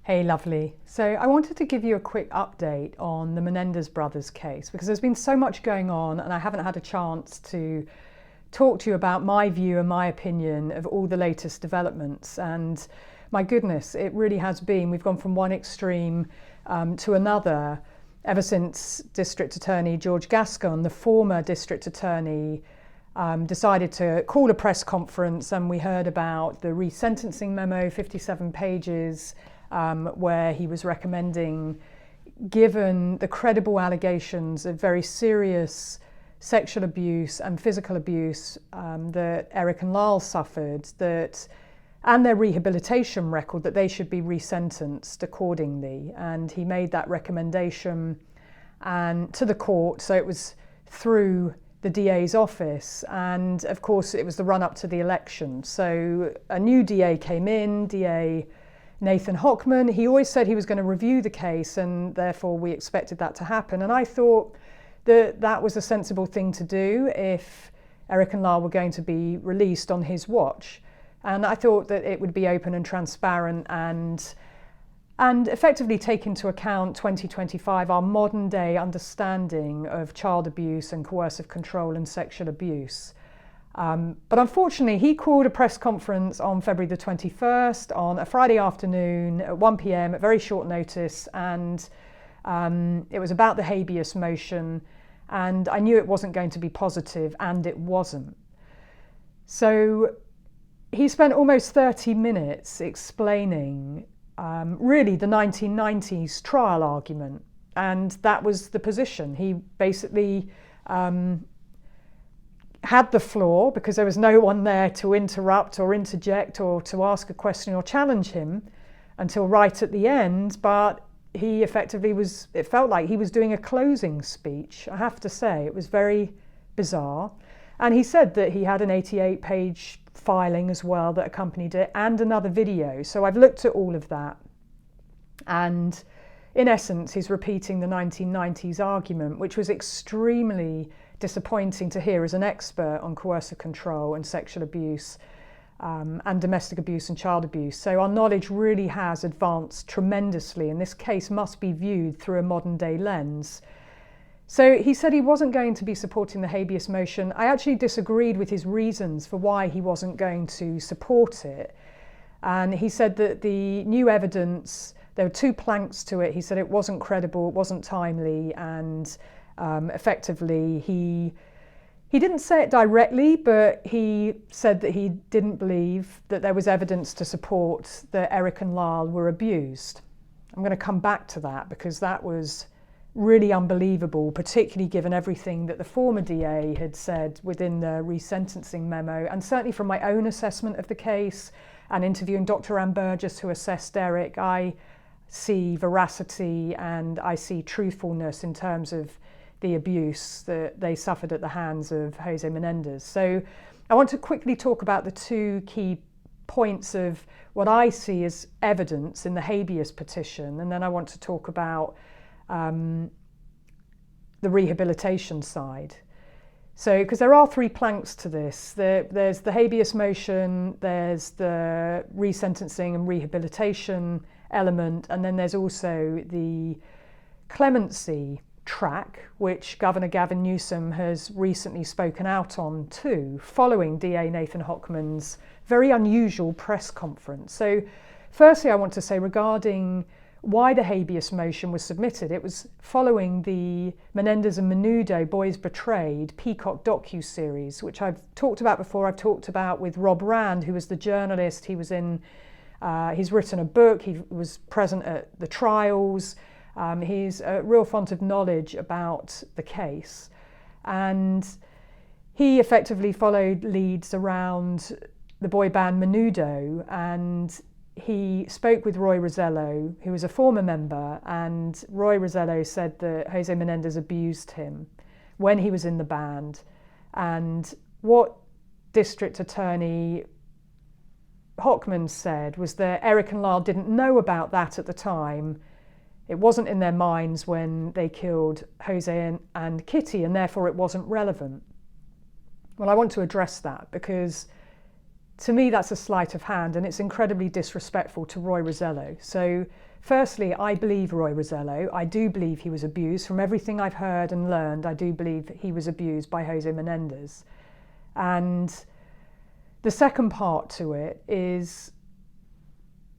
Hey, lovely. So I wanted to give you a quick update on the Menendez brothers case because there's been so much going on and I haven't had a chance to talk to you about my view and my opinion of all the latest developments. And my goodness, it really has been. We've gone from one extreme to another ever since District Attorney George Gascon, the former District Attorney, decided to call a press conference, and we heard about the resentencing memo, 57 pages, where he was recommending, given the credible allegations of very serious sexual abuse and physical abuse that Erik and Lyle suffered, and their rehabilitation record, that they should be resentenced accordingly. And he made that recommendation to the court, so it was through the DA's office, and of course it was the run-up to the election. So a new DA came in, DA Nathan Hochman. He always said he was going to review the case, and therefore we expected that to happen. And I thought that that was a sensible thing to do if Erik and Lyle were going to be released on his watch. And I thought that it would be open and transparent and effectively take into account 2025, our modern day understanding of child abuse and coercive control and sexual abuse. But unfortunately, he called a press conference on February the 21st on a Friday afternoon at 1 p.m. at very short notice, and it was about the Habeas Motion, and I knew it wasn't going to be positive, and it wasn't. So he spent almost 30 minutes explaining really the 1990s trial argument, and that was the position. He basically had the floor because there was no one there to interrupt or interject or to ask a question or challenge him until right at the end, but he effectively it felt like he was doing a closing speech. I have to say, it was very bizarre. And he said that he had an 88-page filing as well that accompanied it, and another video. So I've looked at all of that, and in essence he's repeating the 1990s argument, which was extremely disappointing to hear as an expert on coercive control and sexual abuse and domestic abuse and child abuse. So our knowledge really has advanced tremendously, and this case must be viewed through a modern day lens. So he said he wasn't going to be supporting the Habeas Motion. I actually disagreed with his reasons for why he wasn't going to support it. And he said that the new evidence, there were two planks to it. He said it wasn't credible, it wasn't timely, and effectively he didn't say it directly, but he said that he didn't believe that there was evidence to support that Erik and Lyle were abused. I'm going to come back to that because that was really unbelievable, particularly given everything that the former DA had said within the resentencing memo, and certainly from my own assessment of the case and interviewing Dr. Ann Burgess, who assessed Erik, I see veracity and I see truthfulness in terms of the abuse that they suffered at the hands of Jose Menendez. So I want to quickly talk about the two key points of what I see as evidence in the habeas petition, and then I want to talk about the rehabilitation side. So, because there are three planks to this. There's the habeas motion, there's the resentencing and rehabilitation element, and then there's also the clemency track, which Governor Gavin Newsom has recently spoken out on too, following DA Nathan Hochman's very unusual press conference. So firstly, I want to say regarding why the habeas motion was submitted, it was following the Menendez and Menudo Boys Betrayed Peacock docu-series, which I've talked about before. I've talked about with Rob Rand, who was the journalist. He was he's written a book, he was present at the trials. He's a real font of knowledge about the case, and he effectively followed leads around the boy band Menudo, and he spoke with Roy Rosello, who was a former member, and Roy Rosello said that Jose Menendez abused him when he was in the band. And what District Attorney Hawkman said was that Erik and Lyle didn't know about that at the time. It wasn't in their minds when they killed Jose and Kitty, and therefore it wasn't relevant. Well, I want to address that because to me, that's a sleight of hand, and it's incredibly disrespectful to Roy Rosello. So firstly, I believe Roy Rosello. I do believe he was abused. From everything I've heard and learned, I do believe he was abused by Jose Menendez. And the second part to it is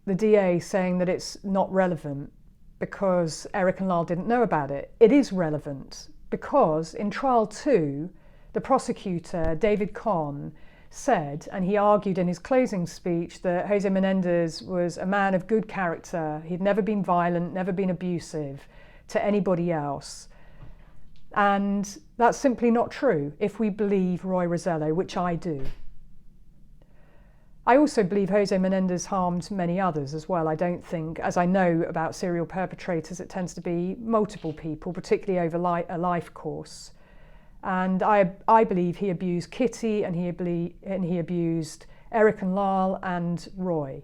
the DA saying that it's not relevant because Erik and Lyle didn't know about it. It is relevant because in trial 2, the prosecutor, David Conn, said, and he argued in his closing speech, that Jose Menendez was a man of good character. He'd never been violent, never been abusive to anybody else. And that's simply not true if we believe Roy Rosello, which I do. I also believe Jose Menendez harmed many others as well. I don't think, as I know about serial perpetrators, it tends to be multiple people, particularly over a life course. And I believe he abused Kitty, and he abused Erik and Lyle and Roy.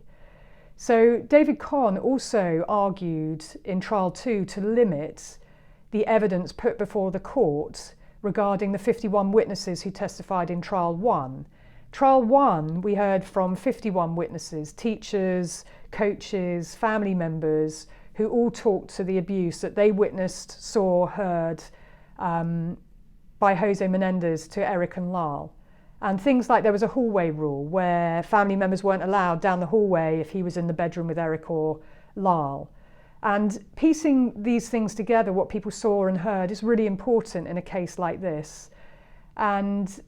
So David Conn also argued in trial 2 to limit the evidence put before the court regarding the 51 witnesses who testified in trial 1. Trial 1, we heard from 51 witnesses, teachers, coaches, family members, who all talked to the abuse that they witnessed, saw, heard by Jose Menendez to Erik and Lyle. And things like there was a hallway rule where family members weren't allowed down the hallway if he was in the bedroom with Erik or Lyle. And piecing these things together, what people saw and heard, is really important in a case like this. And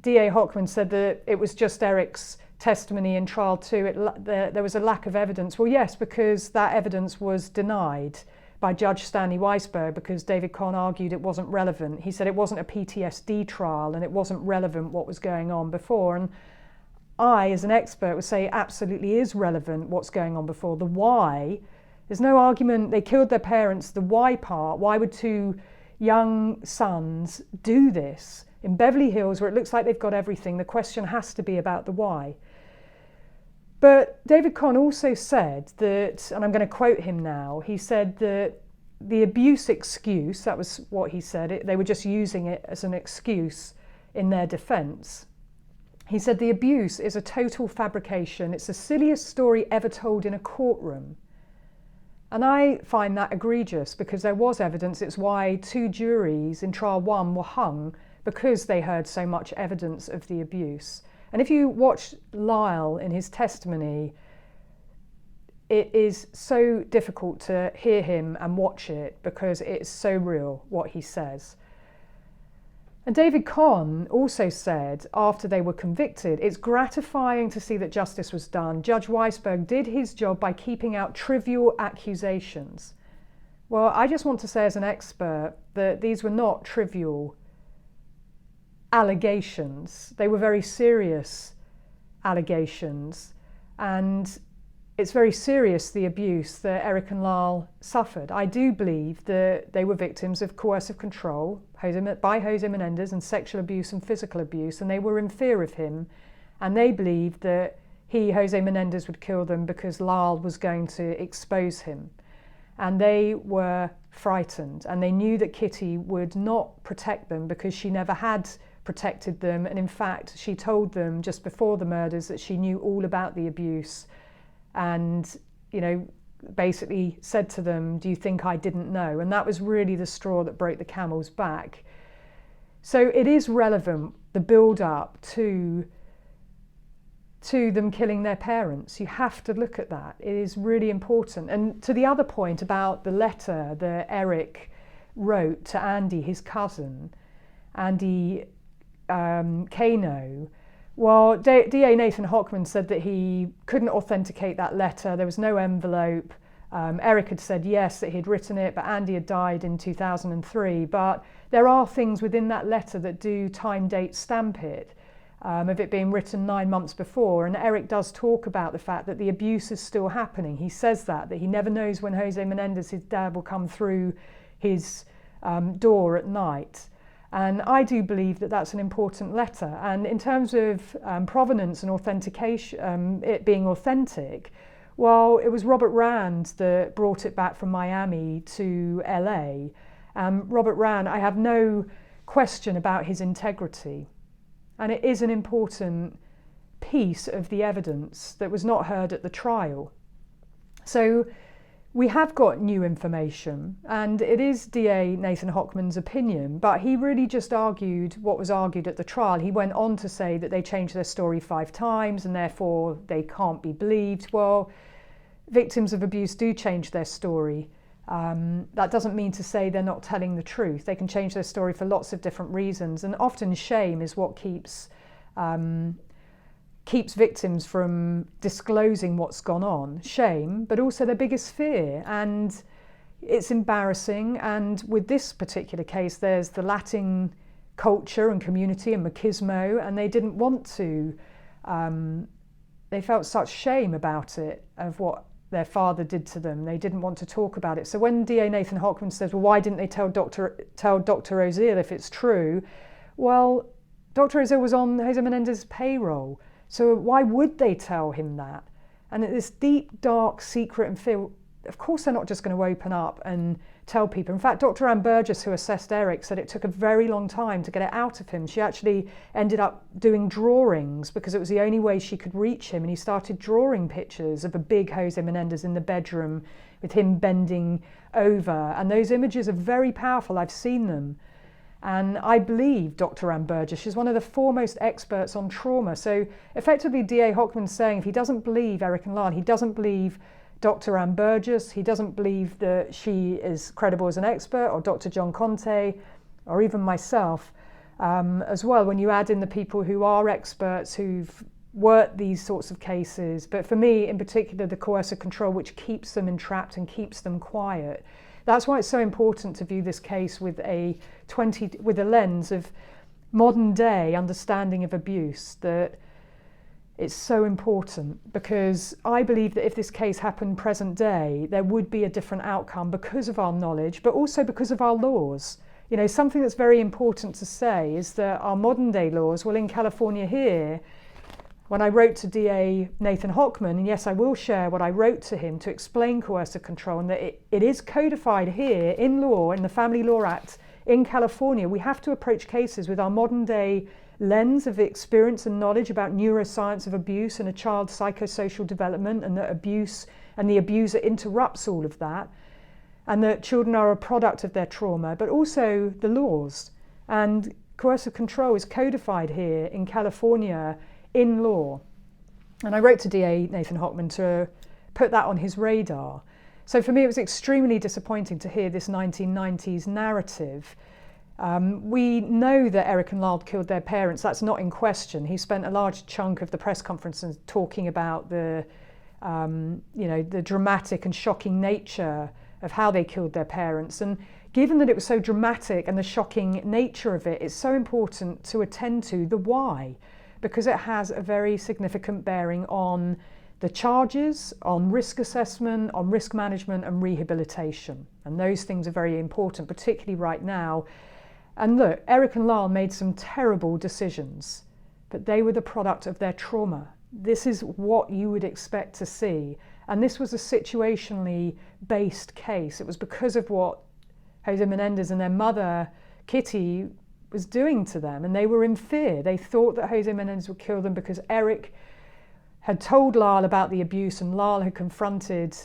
DA Hawkman said that it was just Erik's testimony in trial 2. There was a lack of evidence. Well, yes, because that evidence was denied by Judge Stanley Weisberg because David Conn argued it wasn't relevant. He said it wasn't a PTSD trial and it wasn't relevant what was going on before. And I, as an expert, would say absolutely is relevant what's going on before. The why, there's no argument, they killed their parents, the why part, why would 2 young sons do this in Beverly Hills where it looks like they've got everything? The question has to be about the why. But David Conn also said that, and I'm going to quote him now, he said that the abuse excuse, that was what he said, they were just using it as an excuse in their defence. He said the abuse is a total fabrication. It's the silliest story ever told in a courtroom. And I find that egregious because there was evidence. It's why 2 juries in trial 1 were hung, because they heard so much evidence of the abuse. And if you watch Lyle in his testimony, it is so difficult to hear him and watch it because it's so real what he says. And David Conn also said after they were convicted, it's gratifying to see that justice was done. Judge Weisberg did his job by keeping out trivial accusations. Well, I just want to say as an expert that these were not trivial allegations. They were very serious allegations, and it's very serious, the abuse that Erik and Lyle suffered. I do believe that they were victims of coercive control by Jose Menendez and sexual abuse and physical abuse, and they were in fear of him, and they believed that Jose Menendez would kill them because Lyle was going to expose him. And they were frightened, and they knew that Kitty would not protect them because she never had protected them, and in fact she told them just before the murders that she knew all about the abuse, and basically said to them, do you think I didn't know? And that was really the straw that broke the camel's back. So it is relevant, the build up to them killing their parents. You have to look at that. It is really important. And to the other point about the letter that Erik wrote to Andy, his cousin, Andy Kano, well, DA Nathan Hochman said that he couldn't authenticate that letter. There was no envelope. Erik had said yes, that he'd written it, but Andy had died in 2003. But there are things within that letter that do time date stamp it, of it being written 9 months before. And Erik does talk about the fact that the abuse is still happening. He says that he never knows when Jose Menendez, his dad, will come through his door at night. And I do believe that that's an important letter. And in terms of provenance and authentication, it being authentic, well, it was Robert Rand that brought it back from Miami to LA. Robert Rand, I have no question about his integrity. And it is an important piece of the evidence that was not heard at the trial. So we have got new information, and it is DA Nathan Hochman's opinion, but he really just argued what was argued at the trial. He went on to say that they changed their story 5 times and therefore they can't be believed. Well, victims of abuse do change their story. That doesn't mean to say they're not telling the truth. They can change their story for lots of different reasons, and often shame is what keeps victims from disclosing what's gone on. Shame, but also their biggest fear, and it's embarrassing. And with this particular case, there's the Latin culture and community and machismo, and they didn't want to, they felt such shame about it, of what their father did to them. They didn't want to talk about it. So when DA Nathan Hochman says, well, why didn't they tell Dr. Ozil if it's true? Well, Dr. Ozil was on Jose Menendez's payroll. So why would they tell him that? And this deep, dark secret and fear, of course they're not just going to open up and tell people. In fact, Dr. Anne Burgess, who assessed Erik, said it took a very long time to get it out of him. She actually ended up doing drawings because it was the only way she could reach him. And he started drawing pictures of a big Jose Menendez in the bedroom with him bending over. And those images are very powerful. I've seen them. And I believe Dr. Anne Burgess. She's one of the foremost experts on trauma. So effectively, DA Hochman's saying if he doesn't believe Erik and Lyle, he doesn't believe Dr. Anne Burgess, he doesn't believe that she is credible as an expert, or Dr. John Conte, or even myself as well, when you add in the people who are experts, who've worked these sorts of cases. But for me, in particular, the coercive control, which keeps them entrapped and keeps them quiet. That's why it's so important to view this case with a lens of modern day understanding of abuse. That it's so important, because I believe that if this case happened present day, there would be a different outcome because of our knowledge, but also because of our laws. You know, something that's very important to say is that our modern day laws, well, in California here, when I wrote to DA Nathan Hochman, and yes, I will share what I wrote to him to explain coercive control, and that it is codified here in law, in the Family Law Act in California. We have to approach cases with our modern day lens of experience and knowledge about neuroscience of abuse and a child's psychosocial development, and that abuse and the abuser interrupts all of that, and that children are a product of their trauma, but also the laws. And coercive control is codified here in California in law. And I wrote to DA Nathan Hochman to put that on his radar. So for me, it was extremely disappointing to hear this 1990s narrative. We know that Erik and Lyle killed their parents. That's not in question. He spent a large chunk of the press conference talking about the dramatic and shocking nature of how they killed their parents. And given that it was so dramatic and the shocking nature of it, it's so important to attend to the why, because it has a very significant bearing on the charges, on risk assessment, on risk management and rehabilitation. And those things are very important, particularly right now. And look, Erik and Lyle made some terrible decisions, but they were the product of their trauma. This is what you would expect to see. And this was a situationally based case. It was because of what Jose Menendez and their mother, Kitty, was doing to them, and they were in fear. They thought that Jose Menendez would kill them because Erik had told Lyle about the abuse, and Lyle had confronted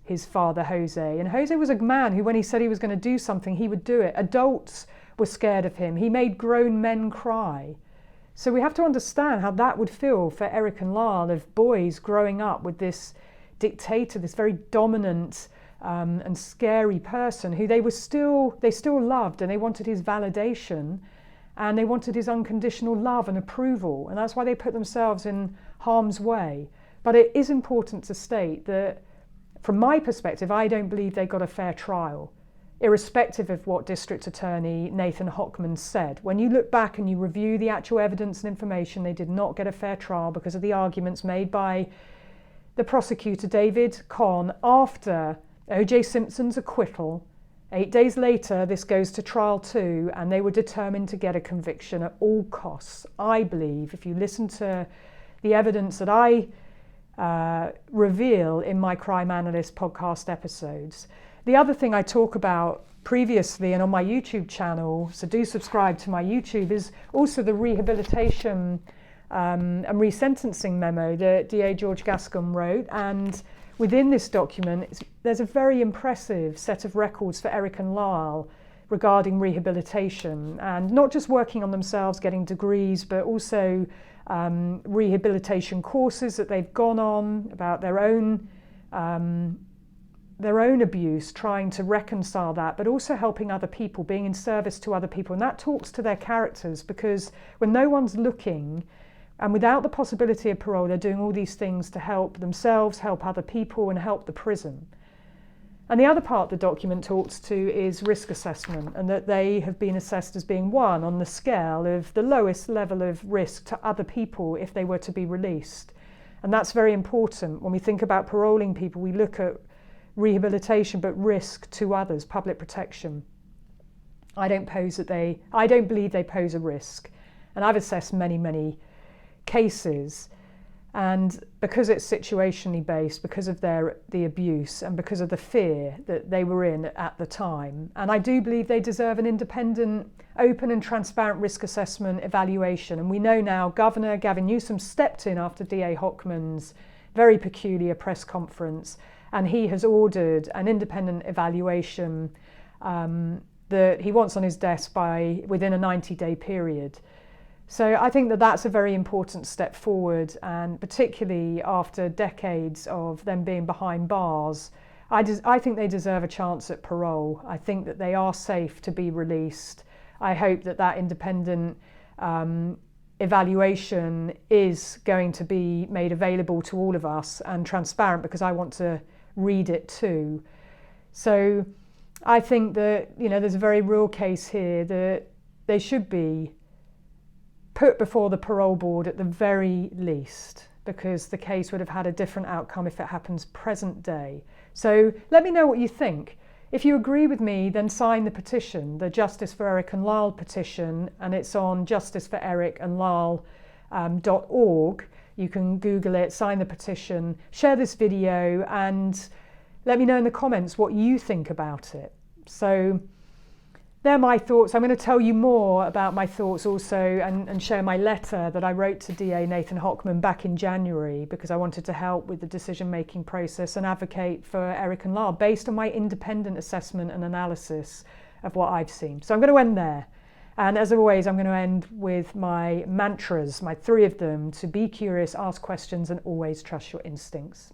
his father, Jose. And Jose was a man who, when he said he was going to do something, he would do it. Adults were scared of him. He made grown men cry. So we have to understand how that would feel for Erik and Lyle, of boys growing up with this dictator, this very dominant and scary person who they still loved, and they wanted his validation, and they wanted his unconditional love and approval, and that's why they put themselves in harm's way. But it is important to state that, from my perspective, I don't believe they got a fair trial, irrespective of what District Attorney Nathan Hochman said. When you look back and you review the actual evidence and information, they did not get a fair trial because of the arguments made by the prosecutor, David Conn, after O.J. Simpson's acquittal. 8 days later, this goes to trial 2, and they were determined to get a conviction at all costs. I believe, if you listen to the evidence that I reveal in my Crime Analyst podcast episodes, The other thing I talk about previously and on my YouTube channel, so do subscribe to my YouTube, is also the rehabilitation and resentencing memo that DA George Gascon wrote. And within this document, there's a very impressive set of records for Erik and Lyle regarding rehabilitation, and not just working on themselves, getting degrees, but also rehabilitation courses that they've gone on about their own abuse, trying to reconcile that, but also helping other people, being in service to other people. And that talks to their characters, because when no one's looking and without the possibility of parole, they're doing all these things to help themselves, help other people, and help the prison. And the other part the document talks to is risk assessment, and that they have been assessed as being 1 on the scale of the lowest level of risk to other people if they were to be released. And that's very important. When we think about paroling people, we look at rehabilitation, but risk to others, public protection. I don't believe they pose a risk. And I've assessed many cases, and because it's situationally based, because of the abuse and because of the fear that they were in at the time, and I do believe they deserve an independent, open and transparent risk assessment evaluation. And we know now Governor Gavin Newsom stepped in after DA Hawkman's very peculiar press conference, and he has ordered an independent evaluation that he wants on his desk within a 90-day period. So I think that that's a very important step forward, and particularly after decades of them being behind bars, I think they deserve a chance at parole. I think that they are safe to be released. I hope that that independent evaluation is going to be made available to all of us and transparent, because I want to read it too. So I think that, there's a very real case here that they should be put before the parole board at the very least, because the case would have had a different outcome if it happens present day. So let me know what you think. If you agree with me, then sign the petition, the Justice for Erik and Lyle petition, and it's on justiceforerikandlyle.org. You can Google it, sign the petition, share this video, and let me know in the comments what you think about it. So they're my thoughts. I'm going to tell you more about my thoughts also, and share my letter that I wrote to DA Nathan Hochman back in January, because I wanted to help with the decision-making process and advocate for Erik and Lyle based on my independent assessment and analysis of what I've seen. So I'm going to end there. And as always, I'm going to end with my mantras, my 3 of them: to be curious, ask questions, and always trust your instincts.